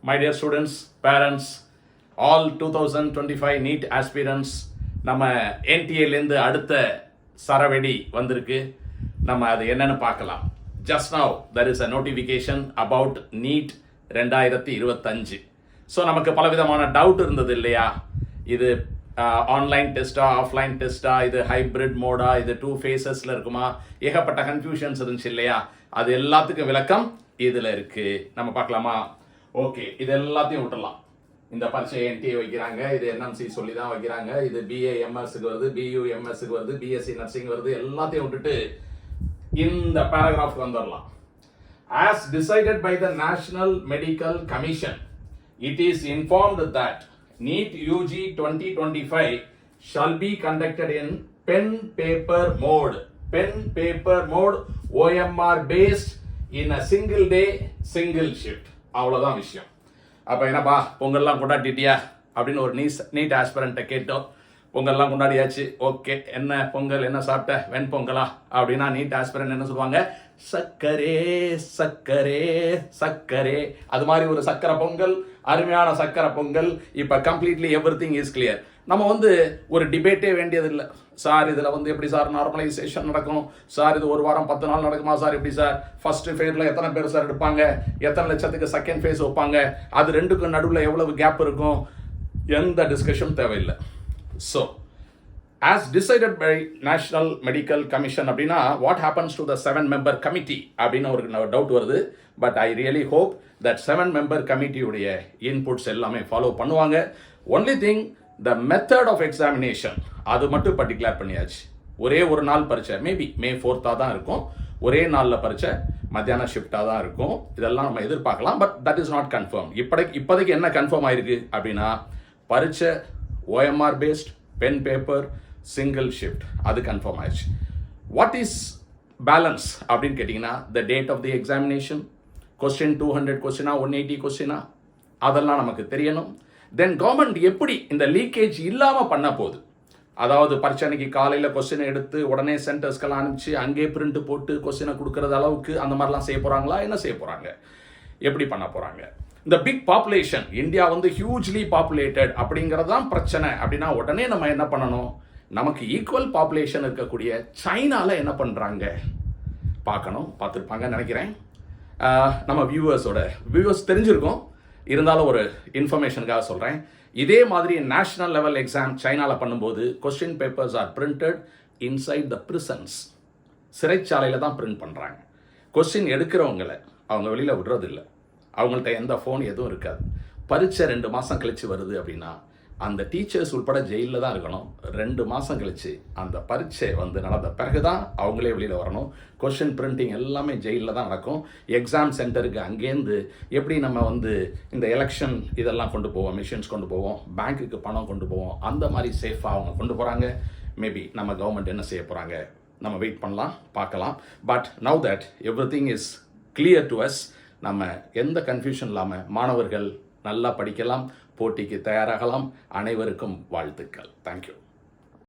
My dear students, parents, all 2025 NEET aspirants, நம்ம NTA அடுத்த சரவெடி வந்திருக்கு. நம்ம அது என்னன்னு பார்க்கலாம். Just now there is a notification about NEET 2025. So நமக்கு பலவிதமான டவுட் இருந்தது இல்லையா? இது ஆன்லைன் டெஸ்ட்டா, ஆஃப்லைன் டெஸ்ட்டா, இது ஹைப்ரிட் மோடா, இது 2 phases இருக்குமா, ஏகப்பட்ட கன்ஃபியூஷன்ஸ் இருந்துச்சு இல்லையா? அது எல்லாத்துக்கும் விளக்கம் இதில் இருக்கு. நம்ம பார்க்கலாமா? ஓகே, இது எல்லாத்தையும் விட்டுடலாம். இந்த பரீட்சை NTA வைக்கிறாங்க, இது NMC சொல்லி தான் வைக்கிறாங்க, இது BA MSக்கு வருது, BU MSக்கு வருது, BSc நர்சிங் வருது, எல்லாத்தையும் விட்டுட்டு இந்த பேராகிராஃப்க்கு வந்துடலாம். As decided by the National Medical Commission, it is informed that NEET UG 2025 shall be conducted in pen paper mode, OMR based in a single day, single shift. அவ்வளோதான் விஷயம். அப்போ என்னப்பா பொங்கல்லாம் கொண்டாடிட்டியா அப்படின்னு ஒரு நீட் ஆஸ்பிரண்ட்டை கேட்டோம். பொங்கல்லாம் கொண்டாடியாச்சு, ஓகே, என்ன பொங்கல், என்ன சாப்பிட்ட, வெண்பொங்கலா அப்படின்னா நீட் ஆஸ்பிரண்ட் என்ன சொல்லுவாங்க? சக்கரே சக்கரே சக்கரே. அது மாதிரி ஒரு சக்கரை பொங்கல், அருமையான சக்கரை பொங்கல். இப்போ கம்ப்ளீட்லி எவ்ரிதிங் இஸ் கிளியர். நம்ம ஒரு டிபேட்டே வேண்டியதில்லை. சார் இதில் எப்படி சார் நார்மலைசேஷன் நடக்கும், சார் இது 1 வாரம் 10 நாள் நடக்குமா சார், எப்படி சார் ஃபர்ஸ்ட் ஃபேஸில் எத்தனை பேர் சார் எடுப்பாங்க, எத்தனை லட்சத்துக்கு செகண்ட் ஃபேஸ் வைப்பாங்க, அது ரெண்டுக்கும் நடுவில் எவ்வளவு கேப் இருக்கும், எந்த டிஸ்கஷன் தேவையில்லை. So as decided by National Medical Commission அப்படின்னா what happens to the 7-member committee அப்படின்னு ஒரு டவுட் வருது. But I really hope that 7-member committee உடைய இன்புட்ஸ் எல்லாமே ஃபாலோ பண்ணுவாங்க. Only thing, the method of examination அது மட்டும் பர்டிகுலர் பண்ணியாச்சு. ஒரே ஒரு நாள் பரீட்சை, மேபி May 4th தான் இருக்கும். ஒரே நாளில் பரீட்சை, மத்தியான ஷிஃப்டாக தான் இருக்கும். இதெல்லாம் நம்ம எதிர்பார்க்கலாம். But that is not confirm. இப்போதைக்கு என்ன கன்ஃபார்ம் ஆயிருக்கு அப்படின்னா பரீட்சை OMR based, pen paper, single shift, அது கன்ஃபார்ம் ஆயிடுச்சு. வாட் இஸ் பேலன்ஸ் அப்படின்னு கேட்டிங்கன்னா the date of the examination, question 200 கொஸ்டினா 180 கொஸ்டினா, அதெல்லாம் நமக்கு தெரியணும். தென் கவர்மெண்ட் எப்படி இந்த லீக்கேஜ் இல்லாமல் பண்ண போகுது, அதாவது பரீட்சை அன்னைக்கு காலையில் கொஸ்டினை எடுத்து உடனே சென்டர்ஸ்க்கெல்லாம் அனுப்பிச்சு அங்கே பிரிண்ட் போட்டு கொஸ்டினை கொடுக்கறது அளவுக்கு அந்த மாதிரிலாம் செய்ய போகிறாங்களா, என்ன செய்ய போகிறாங்க, எப்படி பண்ண போகிறாங்க? இந்த big population, India hugely populated அப்படிங்கிறது தான் பிரச்சனை அப்படின்னா உடனே நம்ம என்ன பண்ணணும்? நமக்கு ஈக்குவல் பாப்புலேஷன் இருக்கக்கூடிய சைனாவில் என்ன பண்ணுறாங்க பார்க்கணும். பார்த்துருப்பாங்கன்னு நினைக்கிறேன். நம்ம வியூவர்ஸ் தெரிஞ்சிருக்கோம், இருந்தாலும் ஒரு இன்ஃபர்மேஷனுக்காக சொல்கிறேன். இதே மாதிரி நேஷனல் லெவல் எக்ஸாம் சைனாவில் பண்ணும்போது question papers are printed inside the prisons, சிறைச்சாலையில் தான் பிரிண்ட் பண்ணுறாங்க. கொஸ்டின் எடுக்கிறவங்களை அவங்க வெளியில் விடுறதில்லை. அவங்கள்ட்ட எந்த ஃபோன் எதுவும் இருக்காது. பரீட்சை 2 மாதம் கழித்து வருது அப்படின்னா அந்த டீச்சர்ஸ் உட்பட ஜெயிலில் தான் இருக்கணும். 2 மாதம் கழித்து அந்த பரீட்சை நடந்த பிறகு தான் அவங்களே வெளியில் வரணும். கொஷின் பிரிண்டிங் எல்லாமே ஜெயிலில் தான் நடக்கும். எக்ஸாம் சென்டருக்கு அங்கேருந்து எப்படி நம்ம இந்த எலெக்ஷன் இதெல்லாம் கொண்டு போவோம், மிஷின்ஸ் கொண்டு போவோம், பேங்க்குக்கு பணம் கொண்டு போவோம், அந்த மாதிரி சேஃபாக அவங்க கொண்டு போகிறாங்க. மேபி நம்ம கவர்மெண்ட் என்ன செய்ய போகிறாங்க, நம்ம வெயிட் பண்ணலாம், பார்க்கலாம். But now that everything is clear to us, நம்ம எந்த கன்ஃபியூஷன் இல்லாமல் மாணவர்கள் நல்லா படிக்கலாம், போட்டிக்கு தயாராகலாம். அனைவருக்கும் வாழ்த்துக்கள். தேங்க்யூ.